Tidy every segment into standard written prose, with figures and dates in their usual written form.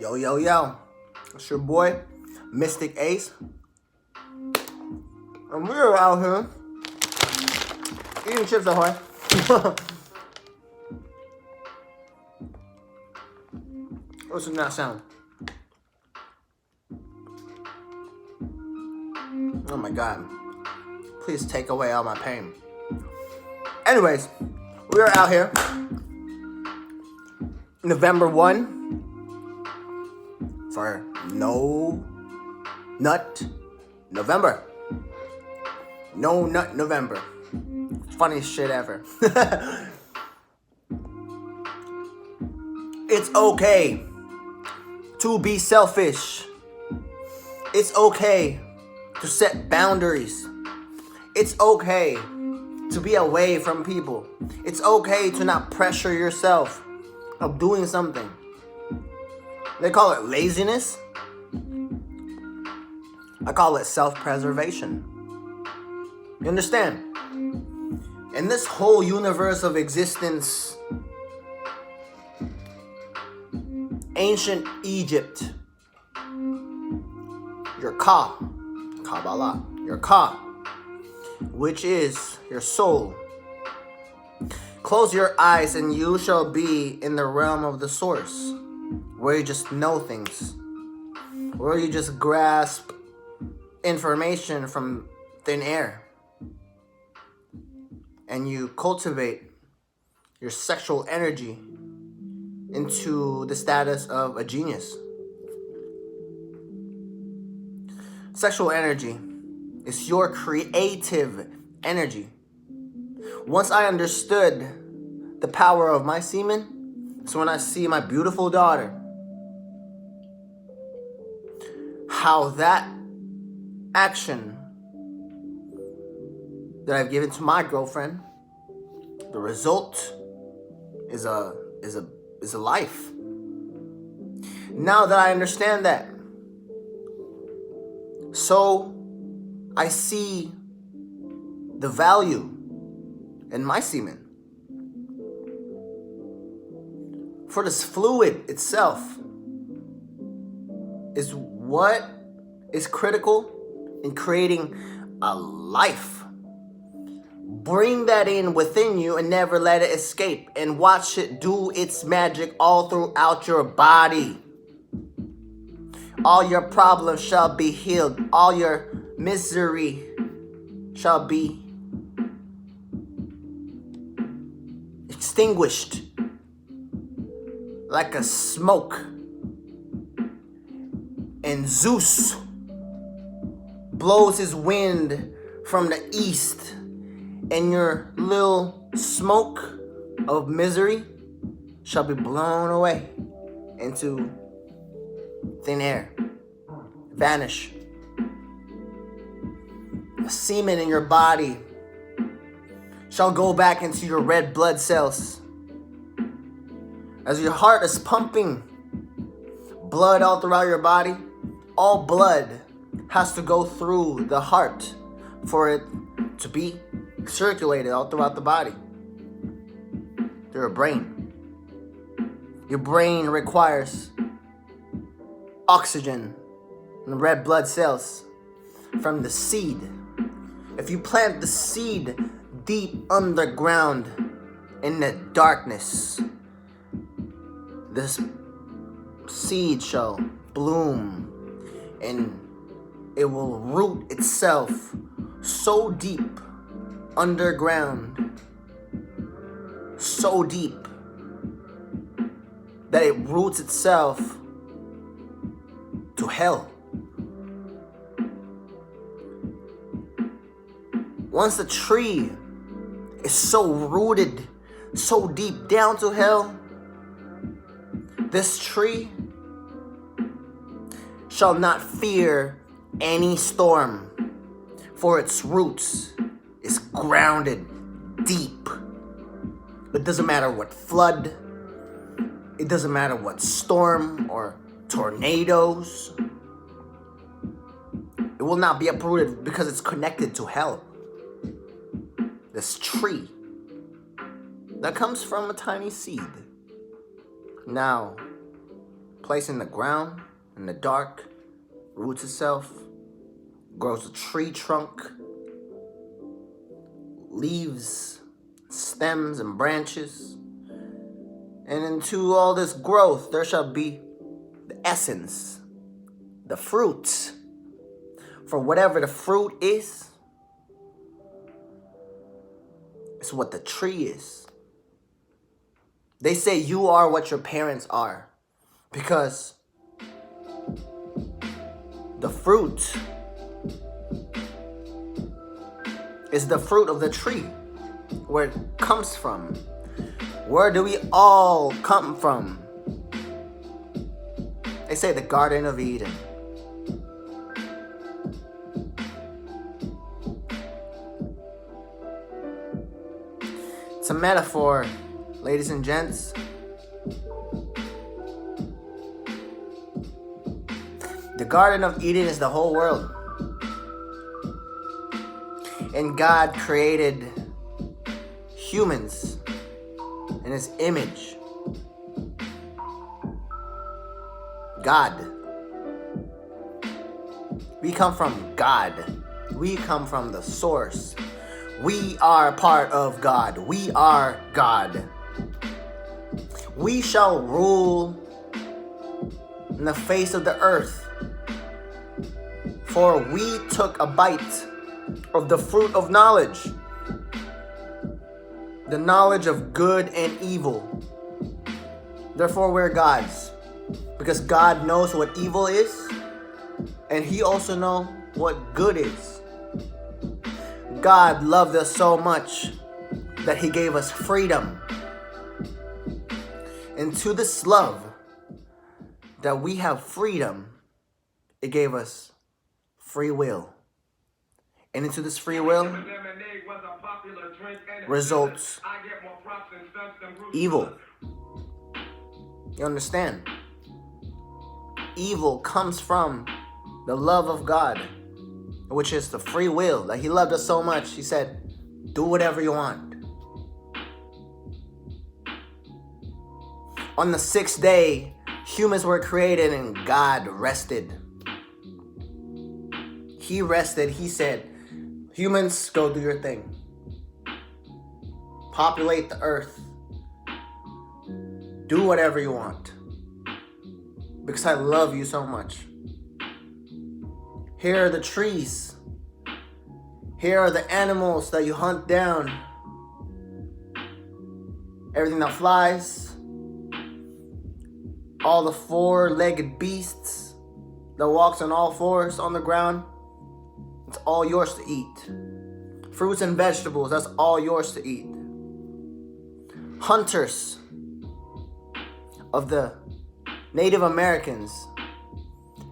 Yo, yo, yo. It's your boy, Mystic Ace. And we're out here eating Chips Ahoy. Listen to that sound. Oh my God. Please take away all my pain. Anyways, we are out here. November 1 for NoNutNovember. NoNutNovember. Funniest shit ever. It's okay to be selfish. It's okay to set boundaries. It's okay to be away from people. It's okay to not pressure yourself of doing something. They call it laziness. I call it self-preservation. You understand? In this whole universe of existence, ancient Egypt, your Kabbalah, your Ka, which is your soul. Close your eyes and you shall be in the realm of the source, where you just know things, where you just grasp information from thin air, and you cultivate your sexual energy into the status of a genius. Sexual energy is your creative energy. Once I understood the power of my semen, so when I see my beautiful daughter, how that action that I've given to my girlfriend, the result is a life. Now that I understand that, so I see the value in my semen. For this fluid itself is what is critical in creating a life. Bring that in within you and never let it escape, and watch it do its magic all throughout your body. All your problems shall be healed. All your misery shall be extinguished like a smoke. And Zeus blows his wind from the east, and your little smoke of misery shall be blown away into thin air. Vanish. The semen in your body shall go back into your red blood cells. As your heart is pumping blood all throughout your body, all blood has to go through the heart for it to be circulated all throughout the body. Through your brain. Your brain requires oxygen and red blood cells from the seed. If you plant the seed deep underground in the darkness, this seed shall bloom and it will root itself so deep underground, so deep that it roots itself to hell. Once the tree is so rooted so deep down to hell, this tree shall not fear any storm, for its roots is grounded deep. It doesn't matter what flood, it doesn't matter what storm or tornadoes, it will not be uprooted because it's connected to hell. This tree that comes from a tiny seed. Now, placed in the ground, in the dark, roots itself, grows a tree trunk, leaves, stems, and branches. And into all this growth, there shall be the essence, the fruit. For whatever the fruit is, it's what the tree is. They say you are what your parents are, because the fruit is the fruit of the tree, where it comes from. Where do we all come from? They say the Garden of Eden. It's a metaphor, ladies and gents. The Garden of Eden is the whole world. And God created humans in His image. God. We come from God. We come from the source. We are part of God. We are God. We shall rule in the face of the earth. For we took a bite of the fruit of knowledge. The knowledge of good and evil. Therefore we're gods. Because God knows what evil is. And He also knows what good is. God loved us so much that He gave us freedom. And to this love that we have freedom, it gave us free will. And into this free will results evil. You understand? Evil comes from the love of God, which is the free will. That He loved us so much, He said, do whatever you want. On the sixth day, humans were created and God rested. He rested. He said, humans, go do your thing. Populate the earth. Do whatever you want. Because I love you so much. Here are the trees. Here are the animals that you hunt down. Everything that flies. All the four-legged beasts that walks on all fours on the ground. It's all yours to eat. Fruits and vegetables, that's all yours to eat. Hunters of the Native Americans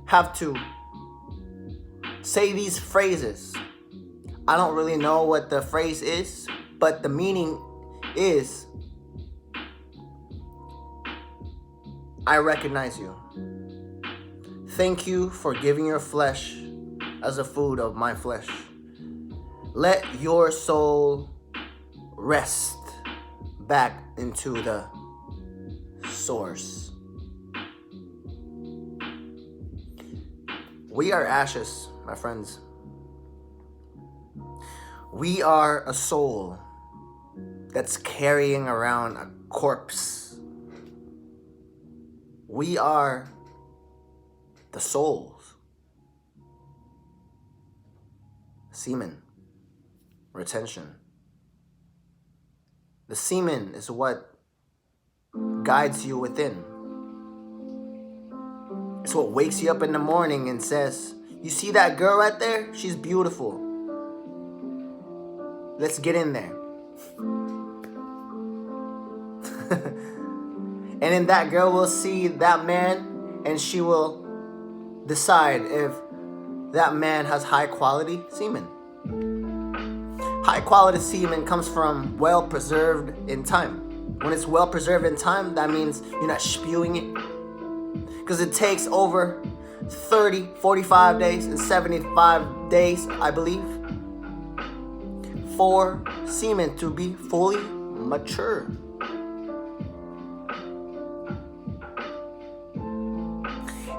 have to say these phrases. I don't really know what the phrase is, but the meaning is, I recognize you. Thank you for giving your flesh as a food of my flesh. Let your soul rest back into the source. We are ashes, my friends. We are a soul that's carrying around a corpse. We are the souls. Semen retention. The semen is what guides you within. It's what wakes you up in the morning and says, you see that girl right there? She's beautiful. Let's get in there. And then that girl will see that man and she will decide if that man has high quality semen. High quality semen comes from well preserved in time. When it's well preserved in time, that means you're not spewing it. Because it takes over 30, 45 days, and 75 days, I believe, for semen to be fully mature.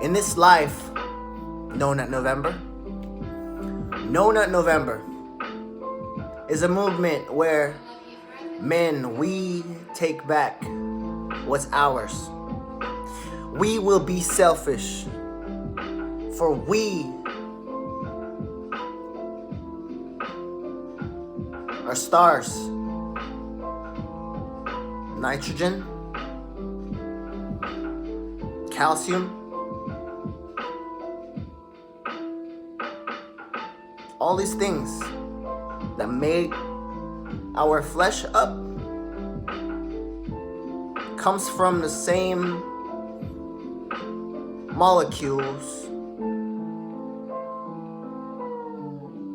In this life, NoNutNovember. NoNutNovember is a movement where men, we take back what's ours. We will be selfish, for we are stars. Nitrogen, calcium, all these things that make our flesh up comes from the same molecules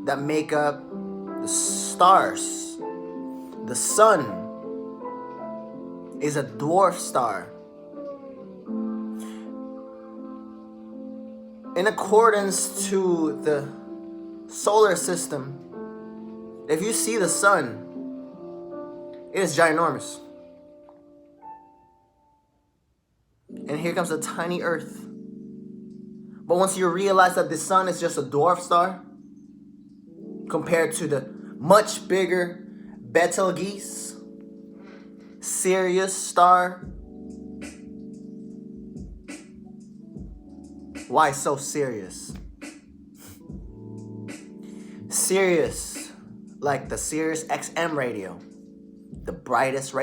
that make up the stars. The sun is a dwarf star. In accordance to the solar system, if you see the sun, it is ginormous. And here comes a tiny earth. But once you realize that the sun is just a dwarf star compared to the much bigger Betelgeuse, Sirius Star. Why so serious? Sirius, like the Sirius XM radio, the brightest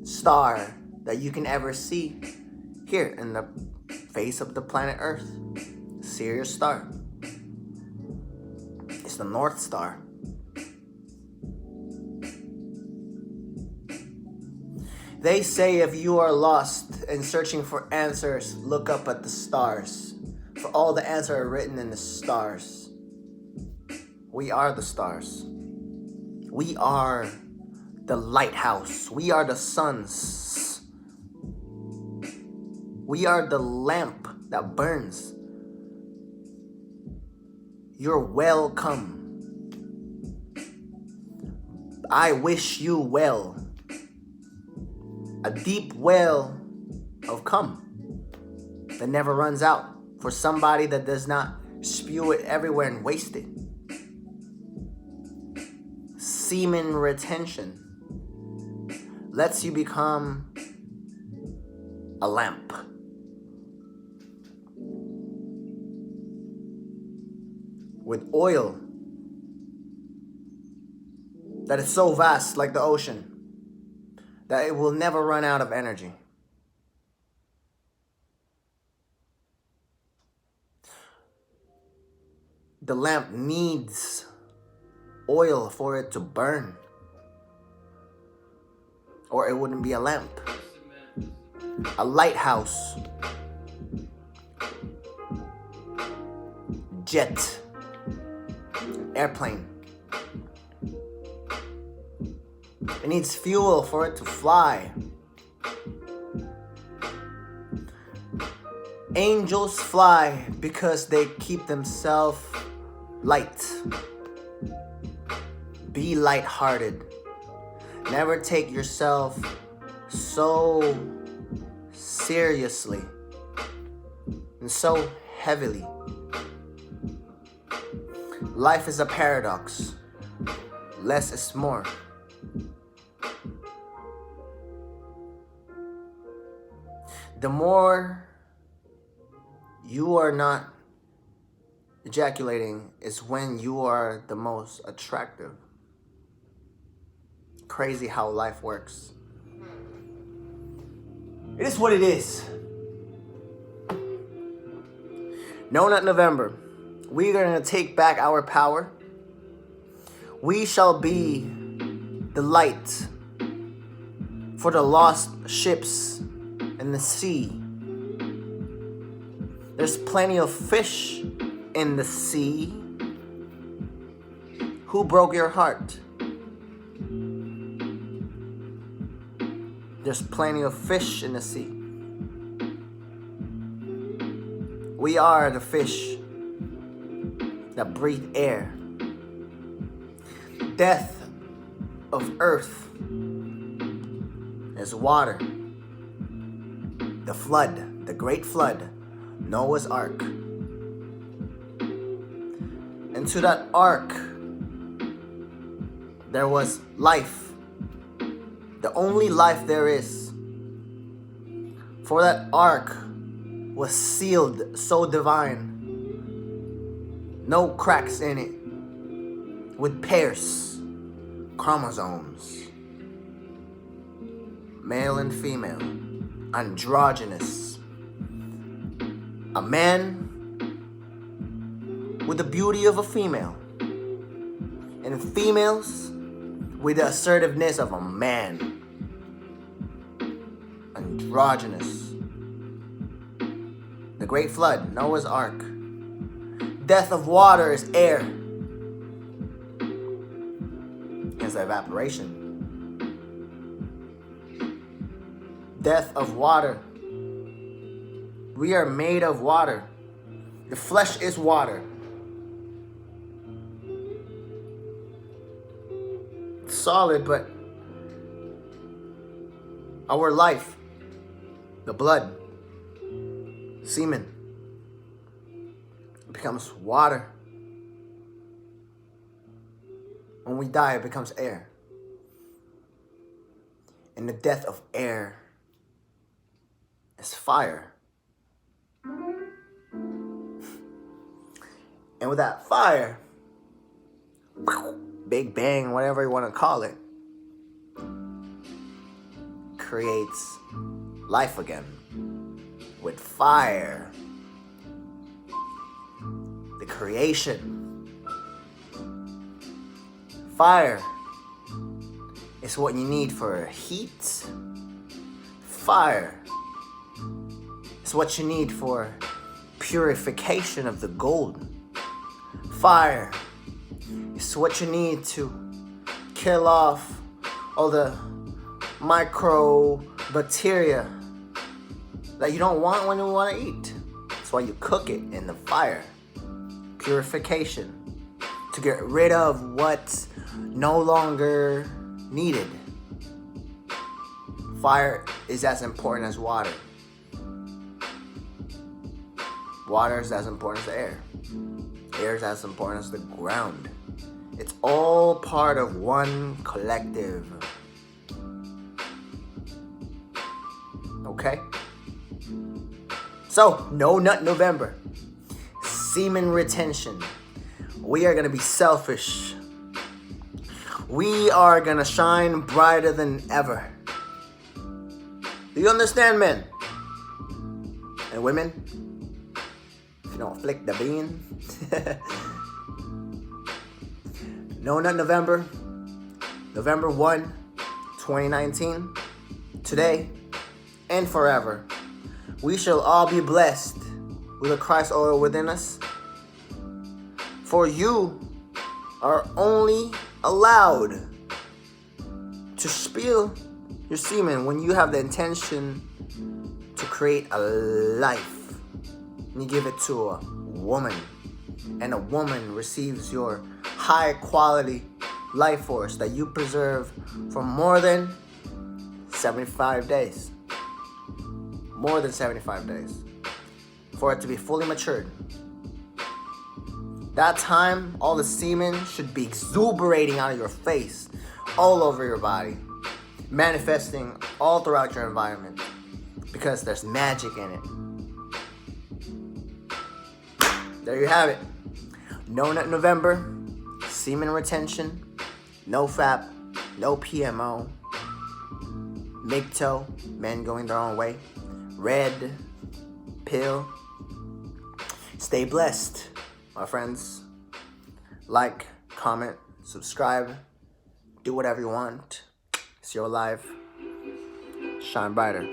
star that you can ever see here in the face of the planet Earth. Sirius Star. It's the North Star. They say if you are lost and searching for answers, look up at the stars. For all the answers are written in the stars. We are the stars. We are the lighthouse. We are the suns. We are the lamp that burns. You're welcome. I wish you well. A deep well of cum that never runs out for somebody that does not spew it everywhere and waste it. Semen retention lets you become a lamp. With oil that is so vast like the ocean that it will never run out of energy. The lamp needs oil for it to burn, or it wouldn't be a lamp. A lighthouse, jet, airplane. It needs fuel for it to fly. Angels fly because they keep themselves light. Be lighthearted. Never take yourself so seriously and so heavily. Life is a paradox. Less is more. The more you are not ejaculating is when you are the most attractive. Crazy how life works. It is what it is. NoNutNovember. We're going to take back our power. We shall be the light for the lost ships in the sea. There's plenty of fish in the sea. Who broke your heart? There's plenty of fish in the sea. We are the fish that breathe air. Death of earth is water. The flood. the great flood, Noah's Ark. Into that ark, there was life, the only life there is. For that ark was sealed so divine, no cracks in it, with pairs, chromosomes, male and female, androgynous. A man with the beauty of a female, and females with the assertiveness of a man. Androgynous. The great flood, Noah's Ark. Death of water is air. It's evaporation. Death of water. We are made of water. The flesh is water. It's solid, but our life, the blood, semen, it becomes water. When we die, it becomes air. And the death of air is fire. And with that fire, Big Bang, whatever you want to call it, creates life again with fire. The creation. Fire is what you need for heat. Fire is what you need for purification of the gold. Fire is what you need to kill off all the microbacteria that you don't want when you want to eat. That's why you cook it in the fire. Purification. To get rid of what's no longer needed. Fire is as important as water. Water is as important as air. Air is as important as the ground. It's all part of one collective. Okay? So, NoNutNovember. Semen retention. We are going to be selfish. We are going to shine brighter than ever. Do you understand, men? And women? If you don't flick the bean. NoNutNovember, November 1, 2019. Today and forever, we shall all be blessed with the Christ oil within us. For you are only allowed to spill your semen when you have the intention to create a life. And you give it to a woman, and a woman receives your high quality life force that you preserve for more than 75 days. More than 75 days. For it to be fully matured. That time, all the semen should be exuberating out of your face, all over your body, manifesting all throughout your environment, because there's magic in it. There you have it. NoNutNovember, semen retention, no FAP, no PMO, MGTOW, men going their own way, red pill. Stay blessed, my friends. Like, comment, subscribe, do whatever you want. It's your life. Shine brighter.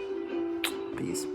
Peace.